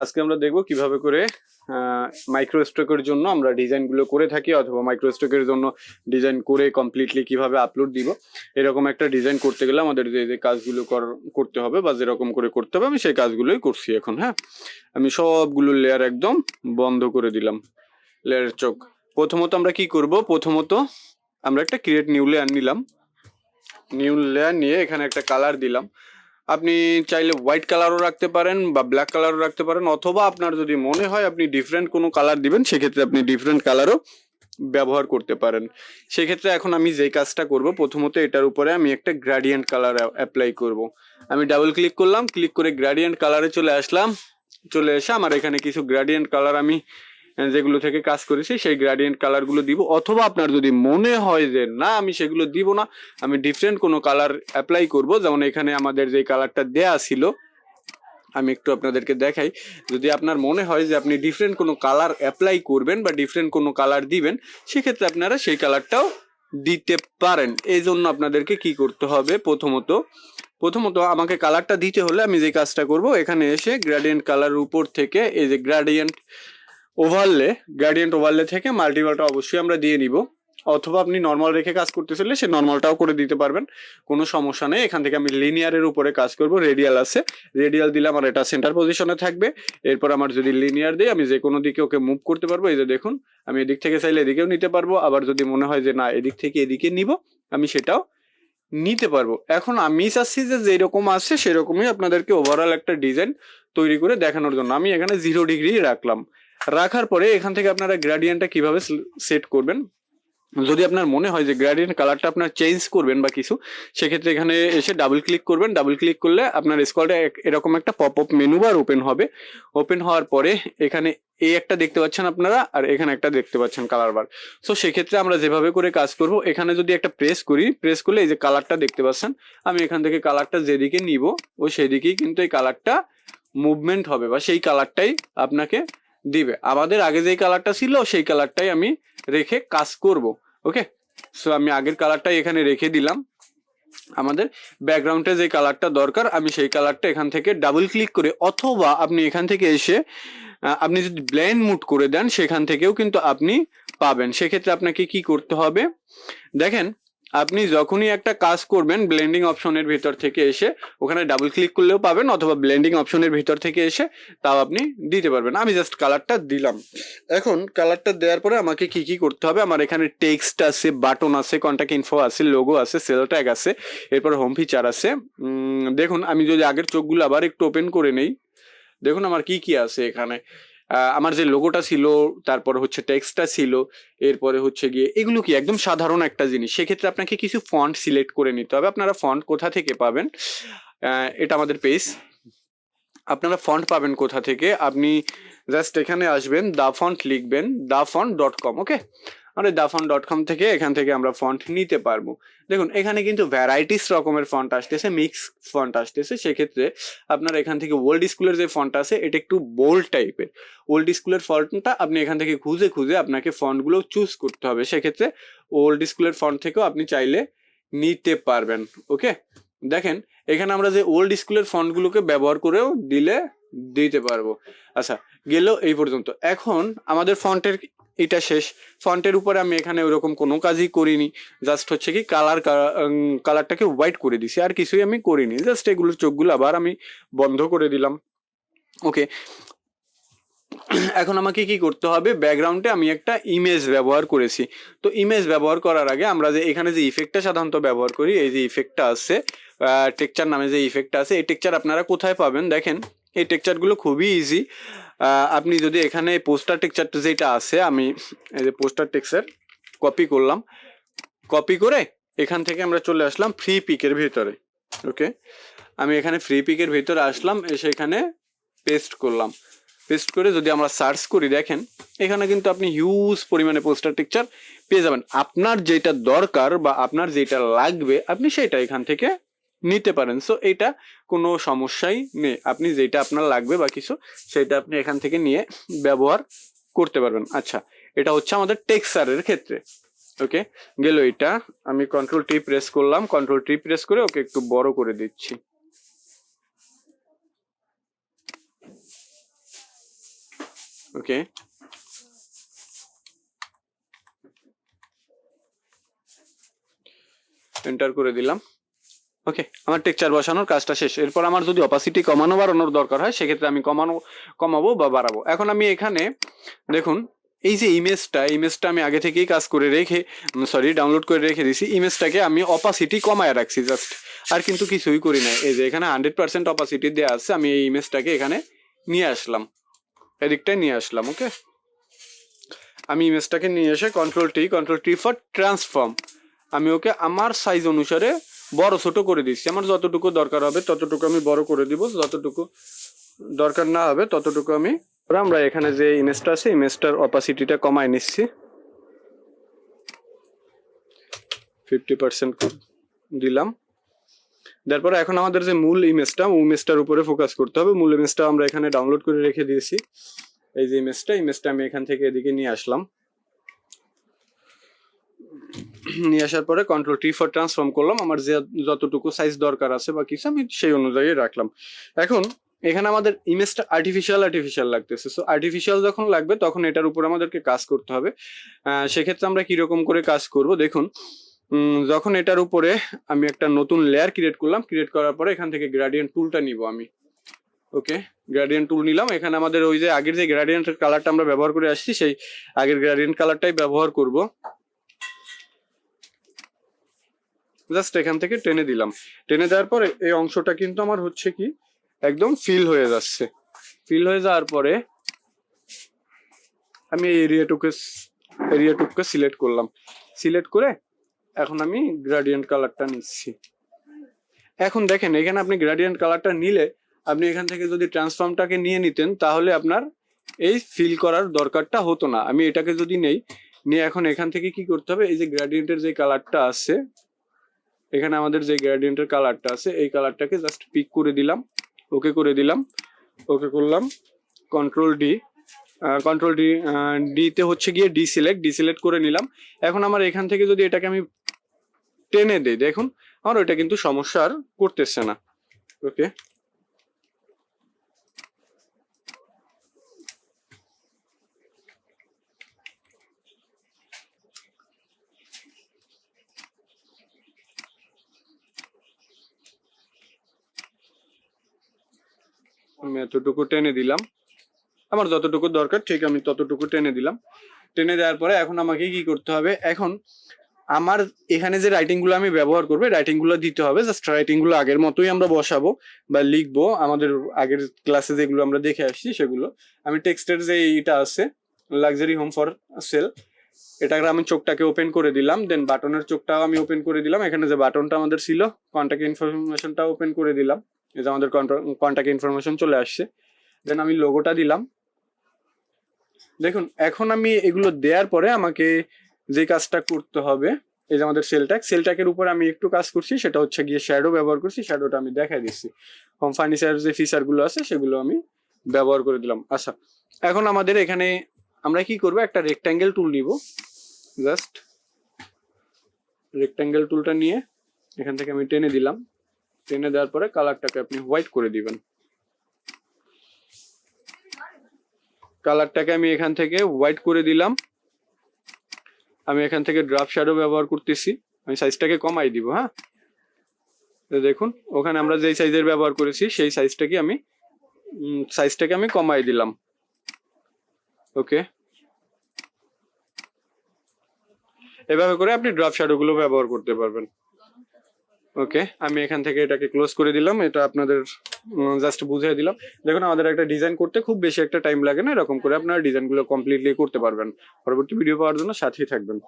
আজকে আমরা দেখব কিভাবে করে মাইক্রো স্টকের জন্য আমরা ডিজাইনগুলো করে থাকি অথবা মাইক্রো স্টকের জন্য ডিজাইন করে কমপ্লিটলি কিভাবে আপলোড দিব। এরকম একটা ডিজাইন করতে গেলে আমাদের যে যে কাজগুলো করতে হবে বা যেরকম করে করতে হবে আমি সেই কাজগুলোই করছি এখন। হ্যাঁ, আমি সবগুলো লেয়ার একদম বন্ধ করে দিলাম, লেয়ারের চোখ। প্রথমত আমরা কি করব, প্রথমত আমরা একটা ক্রিয়েট নিউ লেয়ার নিলাম। নিউ লেয়ার নিয়ে এখানে একটা কালার দিলাম। আপনি চাইলে হোয়াইট কালারও রাখতে পারেন বা ব্ল্যাক কালারও রাখতে পারেন, অথবা আপনার যদি মনে হয় আপনি ডিফারেন্ট কোনো কালার দিবেন সেক্ষেত্রে আপনি ডিফারেন্ট কালারও ব্যবহার করতে পারেন। সেক্ষেত্রে এখন আমি যেই কাজটা করব, প্রথমত এটার উপরে আমি একটা গ্রেডিয়েন্ট কালার অ্যাপ্লাই করব। আমি ডাবল ক্লিক করলাম, ক্লিক করে গ্রেডিয়েন্ট কালারে চলে আসলাম। চলে এসে আমার এখানে কিছু গ্রেডিয়েন্ট কালার আমি যেগুলো থেকে কাজ করেছি সেই গ্রেডিয়েন্ট কালারগুলো দিব, অথবা আপনার যদি মনে হয় যে না আমি সেগুলো দিব না, আমি ডিফারেন্ট কোনো কালার অ্যাপ্লাই করব। যেমন এখানে আমাদের যে কালারটা দেয়া ছিল, আমি একটু আপনাদেরকে দেখাই। যদি আপনার মনে হয় যে আপনি ডিফারেন্ট কোনো কালার অ্যাপ্লাই করবেন বা ডিফারেন্ট কোনো কালার দিবেন, সেক্ষেত্রে আপনারা সেই কালারটাও দিতে পারেন। এই জন্য আপনাদেরকে কি করতে হবে, প্রথমত আমাকে কালারটা দিতে হলে আমি যে কাজটা করব, এখানে এসে গ্রেডিয়েন্ট কালারের উপর থেকে এই যে গ্রেডিয়েন্ট ওভারলে থেকে মাল্টিপালটা অবশ্যই আমরা দিয়ে নিব, অথবা আপনি নর্মাল রেখে কাজ করতে চাইলে সে নর্মালটাও করে দিতে পারবেন, কোনো সমস্যা নেই। এখান থেকে আমি লিনিয়ারের উপরে কাজ করব। রেডিয়াল আছে, রেডিয়াল দিলে আমার এটা সেন্টার পজিশনে থাকবে। এরপর আমার যদি লিনিয়ার দিই আমি যে কোনো দিকে ওকে মুভ করতে পারবো। এই যে দেখুন, আমি এদিক থেকে চাইলে এদিকেও নিতে পারবো, আবার যদি মনে হয় যে না এদিক থেকে এদিকে নিব আমি সেটাও নিতে পারবো। এখন আমি চাচ্ছি যে যেরকম আছে সেরকমই আপনাদেরকে ওভারঅল একটা ডিজাইন তৈরি করে দেখানোর জন্য আমি এখানে 0 ডিগ্রি রাখলাম। রাখার পরে এখান থেকে আপনারা গ্রেডিয়েন্টটা কিভাবে সেট করবেন, যদি আপনার মনে হয় যে গ্রেডিয়েন্ট কালারটা আপনার চেঞ্জ করবেন বা কিছু, সেক্ষেত্রে এখানে এসে ডাবল ক্লিক করবেন। ডাবল ক্লিক করলে আপনার স্ক্রলটা এরকম একটা pop up menu bar open হবে। ওপেন হওয়ার পরে এখানে এই একটা দেখতে পাচ্ছেন আপনারা, আর এখানে একটা দেখতে পাচ্ছেন কালার বার। সো সেক্ষেত্রে আমরা যেভাবে করে কাজ করব, এখানে যদি একটা প্রেস করি, প্রেস করলে এই যে কালারটা দেখতে পাচ্ছেন, আমি এখান থেকে কালারটা যেদিকে নিব ও সেদিকেই কিন্তু এই কালারটা মুভমেন্ট হবে বা সেই কালারটাই আপনাকে দিবে। আমাদের আগে যেই কালারটা ছিল সেই কালারটাই আমি রেখে কাজ করব। ওকে, সো আমি আগের কালারটাই এখানে রেখে দিলাম। আমাদের ব্যাকগ্রাউন্ডে যে কালারটা দরকার আমি সেই কালারটা এখান থেকে ডাবল ক্লিক করে, অথবা আপনি এখান থেকে এসে আপনি যদি ব্লেন্ড মুড করে দেন সেখান থেকেও কিন্তু আপনি পাবেন। সেক্ষেত্রে আপনাকে কি করতে হবে দেখেন, আপনি যখনই একটা কাজ করবেন ব্লেন্ডিং অপশনের ভিতর থেকে এসে ওখানে ডাবল ক্লিক করলেও পাবেন, অথবা ব্লেন্ডিং অপশনের ভিতর থেকে এসে তাও আপনি দিতে পারবেন। আমি জাস্ট কালারটা দিলাম। এখন কালারটা দেওয়ার পরে আমাকে কি কি করতে হবে, আমার এখানে টেক্সট আছে, বাটন আছে, কন্টাক্ট ইনফো আছে, লোগো আছে, সেল ট্যাগ আছে, এরপর হোম ফিচার আছে। দেখুন আমি যদি আগের চোখগুলো আবার একটু ওপেন করে নেই, দেখুন আমার কি কি আছে এখানে। আমার যে লোগোটা ছিল, তারপর হচ্ছে টেক্সটটা ছিল, এরপরে হচ্ছে গিয়ে এগুলো কি একদম সাধারণ একটা জিনিস। সেক্ষেত্রে আপনাকে কিছু ফন্ট সিলেক্ট করে নিতে হবে। আপনারা ফন্ট কোথা থেকে পাবেন, এটা আমাদের পেজ। আপনারা ফন্ট পাবেন কোথা থেকে, আপনি জাস্ট এখানে আসবেন, দা ফন্ট লিখবেন, dafont.com। ওকে, মানে dafont.com থেকে এখান থেকে আমরা ফন্ট নিতে পারবো। দেখুন এখানে কিন্তু ভ্যারাইটিস রকমের ফন্ট আসতেছে, মিক্স ফন্ট আসতেছে। সেক্ষেত্রে আপনারা এখান থেকে ওল্ড স্কুলের যে ফন্ট আছে এটা একটু বোল্ড টাইপের, ওল্ড স্কুলের ফন্টটা আপনি এখান থেকে খুঁজে খুঁজে আপনাকে ফন্টগুলো চুজ করতে হবে। সেক্ষেত্রে ওল্ড স্কুলের ফন্ট থেকেও আপনি চাইলে নিতে পারবেন। ওকে, দেখেন এখানে আমরা যে ওল্ড স্কুলের ফন্টগুলোকে ব্যবহার করেও দিতে পারবো। আচ্ছা, গেল এই পর্যন্ত। এখন আমাদের ফন্টের এটা শেষ। ফন্টের উপরে আমি এখানে ওরকম কোনো কাজই করিনি, জাস্ট হচ্ছে কি কালারটাকে হোয়াইট করে দিছি, আর কিছুই আমি করিনি। জাস্ট এগুলোর চোখগুলো আবার আমি বন্ধ করে দিলাম। ওকে, এখন আমাকে কি করতে হবে, ব্যাকগ্রাউন্ডে আমি একটা ইমেজ ব্যবহার করেছি। তো ইমেজ ব্যবহার করার আগে আমরা যে এখানে যে ইফেক্টটা সাধারণত ব্যবহার করি, এই যে ইফেক্টটা আছে, টেক্সচার নামে যে ইফেক্টটা আছে, এই টেক্সচার আপনারা কোথায় পাবেন দেখেন। এই টেক্সচারগুলো খুবই ইজি। আপনি যদি এখানে পোস্টার টেক্সচারটা যেটা আছে, আমি এই যে পোস্টার টেক্সচার কপি করলাম, কপি করে এখান থেকে আমরা চলে আসলাম ফ্রি পিকের ভিতরে। ওকে, আমি এখানে ফ্রি পিকের ভিতরে আসলাম, এসে এখানে পেস্ট করলাম। পেস্ট করে যদি আমরা সার্চ করি, দেখেন এখানে কিন্তু আপনি হিউজ পরিমাণে পোস্টার টেক্সচার পেয়ে যাবেন। আপনার যেটা দরকার বা আপনার যেটা লাগবে আপনি সেটা এখান থেকে নিতে পারেন। সো এটা কোনো সমস্যাই নেই, আপনি যেটা আপনার লাগবে বা কিছু সেটা আপনি এখান থেকে নিয়ে ব্যবহার করতে পারবেন। আচ্ছা, এটা হচ্ছে আমাদের টেক্সচারের ক্ষেত্রে। ওকে, গেল এটা। আমি কন্ট্রোল টি প্রেস করলাম, কন্ট্রোল টি প্রেস করে ওকে একটু বড় করে দিচ্ছি। ওকে, এন্টার করে দিলাম। ওকে, আমার টেক্সচার বসানোর কাজটা শেষ। এরপর আমার যদি অপাসিটি কমানো বাড়ানোর দরকার হয় সেক্ষেত্রে আমি কমাবো বা বাড়াবো। এখন আমি এখানে দেখুন এই যে ইমেজটা আমি আগে থেকেই কাজ করে রেখে ডাউনলোড করে রেখে দিছি। ইমেজটাকে আমি অপাসিটি কমায় রাখছি জাস্ট, আর কিন্তু কিছুই করি না। এই যে এখানে 100% অপাসিটি দেওয়া আছে, আমি এই ইমেজটাকে এখানে নিয়ে আসলাম, এদিকটায় নিয়ে আসলাম। ওকে, আমি ইমেজটাকে নিয়ে এসে কন্ট্রোল টি ফর ট্রান্সফর্ম, আমি ওকে আমার সাইজ অনুসারে বড় ছোট করে দিচ্ছি। আমার যতটুকু দরকার হবে ততটুকু আমি বড় করে দিব, যতটুকু দরকার না হবে ততটুকু আমি। আমরা এখানে যে ইমেজটা আছে ইমেজটার অপাসিটিটা কমায় নিচ্ছি, 50% দিলাম। তারপরে এখন আমাদের যে মূল ইমেজটার উপরে ফোকাস করতে হবে। মূল ইমেজটা আমরা এখানে ডাউনলোড করে রেখে দিয়েছি। এই যে ইমেজটা আমি এখান থেকে এদিকে নিয়ে আসলাম। নিয়ে আসার পরে কন্ট্রোল টি ফর ট্রান্সফর্ম করলাম। আমার যে যতটুকু সাইজ দরকার আছে বা কিছু আমি সেই অনুযায়ী রাখলাম। এখন এখানে আমাদের ইমেজটা আর্টিফিশিয়াল লাগতেছে। সো আর্টিফিশিয়াল যখন লাগবে তখন এটার উপর আমাদেরকে কাজ করতে হবে। সেক্ষেত্রে আমরা কিরকম করে কাজ করব দেখুন। যখন এটার উপরে আমি একটা নতুন লেয়ার ক্রিয়েট করলাম, ক্রিয়েট করার পরে এখান থেকে গ্রেডিয়েন্ট টুলটা নিব আমি। ওকে, গ্রেডিয়েন্ট টুল নিলাম। এখানে আমাদের ওই যে আগের যে গ্রেডিয়েন্টের কালারটা আমরা ব্যবহার করে আসছি সেই আগের গ্রেডিয়েন্ট কালারটাই ব্যবহার করব। জাস্ট এখান থেকে টেনে দিলাম। টেনে দেওয়ার পরে এই অংশটা কিন্তু আমার হচ্ছে কি একদম ফিল হয়ে যাচ্ছে। ফিল হয়ে যাওয়ার পরে আমি এই এরিয়াটুকুকে সিলেক্ট করলাম। সিলেক্ট করে এখন আমি গ্রেডিয়েন্ট কালারটা নিচ্ছি। এখন দেখেন এখানে আপনি গ্রেডিয়েন্ট কালারটা নিলে আপনি এখান থেকে যদি ট্রান্সফর্মটাকে নিয়ে নিতেন তাহলে আপনার এই ফিল করার দরকারটা হতো না। আমি এটাকে যদি নিয়ে এখন এখান থেকে কি করতে হবে, এই যে গ্রেডিয়েন্টের যে কালারটা আছে এখানে আমাদের যে গ্রেডিয়েন্টের কালারটা আছে এই কালারটাকে জাস্ট পিক করে দিলাম, ওকে করে দিলাম, ওকে করলাম। কন্ট্রোল ডিতে হচ্ছে গিয়ে ডিসিলেক্ট করে নিলাম। এখন আমার এখান থেকে যদি এটাকে আমি টেনে দেই দেখুন আমার ওইটা কিন্তু সমস্যা আর করতেছে না। ওকে, আমি এতটুকু টেনে দিলাম, আমার যতটুকু দরকার ঠিক আমি ততটুকু টেনে দিলাম। টেনে দেওয়ার পরে এখন আমাকে কি করতে হবে, এখন আমার এখানে যে রাইটিং গুলো আমি ব্যবহার করবো রাইটিং গুলো দিতে হবে। জাস্ট রাইটিং গুলো আগের মতোই আমরা বসাবো বা লিখবো, আমাদের আগের ক্লাসে যেগুলো আমরা দেখে আসছি সেগুলো। আমি টেক্সটের যে এটা আছে লাক্সারি হোম ফর সেল, এটাকে আমি চোখটাকে ওপেন করে দিলাম। দেন বাটনের চোখটাও আমি ওপেন করে দিলাম। এখানে যে বাটনটা আমাদের ছিল কন্ট্যাক্ট ইনফরমেশনটা ওপেন করে দিলাম। এই যে আমাদের কন্ট্যাক্ট ইনফরমেশন চলে আসছে। দেন আমি লোগোটা দিলাম। দেখুন এখন আমি এগুলো দেওয়ার পরে আমাকে যে কাজটা করতে হবে, এই যে আমাদের সেলট্যাগের উপর আমি একটু কাজ করছি, সেটা হচ্ছে গিয়ে শ্যাডো ব্যবহার করছি। শ্যাডোটা আমি দেখাই দিচ্ছি। হোম ফার্নিচার যে ফিচার গুলো আছে সেগুলো আমি ব্যবহার করে দিলাম। আচ্ছা, এখন আমাদের এখানে আমরা কি করবো, একটা রেক্ট্যাঙ্গেল টুল নিব। জাস্ট রেক্ট্যাঙ্গেল টুলটা নিয়ে এখান থেকে আমি টেনে দিলাম। টেনে দেওয়ার পরে কালারটাকে আপনি হোয়াইট করে দিবেন। কালারটাকে আমি এখান থেকে হোয়াইট করে দিলাম। আমি এখান থেকে ড্রাফট শ্যাডো ব্যবহার করতেছি। আমি সাইজটাকে কমাই দিব। হ্যাঁ, দেখুন ওখানে আমরা যেই সাইজের ব্যবহার করেছি সেই সাইজটাকে আমি কমাই দিলাম। ওকে, এভাবে করে আপনি ড্রাফট শ্যাডো গুলো ব্যবহার করতে পারবেন। ওকে, আমি এখান থেকে এটাকে ক্লোজ করে দিলাম। এটা আপনাদের জাস্ট বুঝিয়ে দিলাম। দেখুন আমাদের একটা ডিজাইন করতে খুব বেশি একটা টাইম লাগে না, এরকম করে আপনারা ডিজাইনগুলো কমপ্লিটলি করতে পারবেন। পরবর্তী ভিডিও পাওয়ার জন্য সাথেই থাকবেন।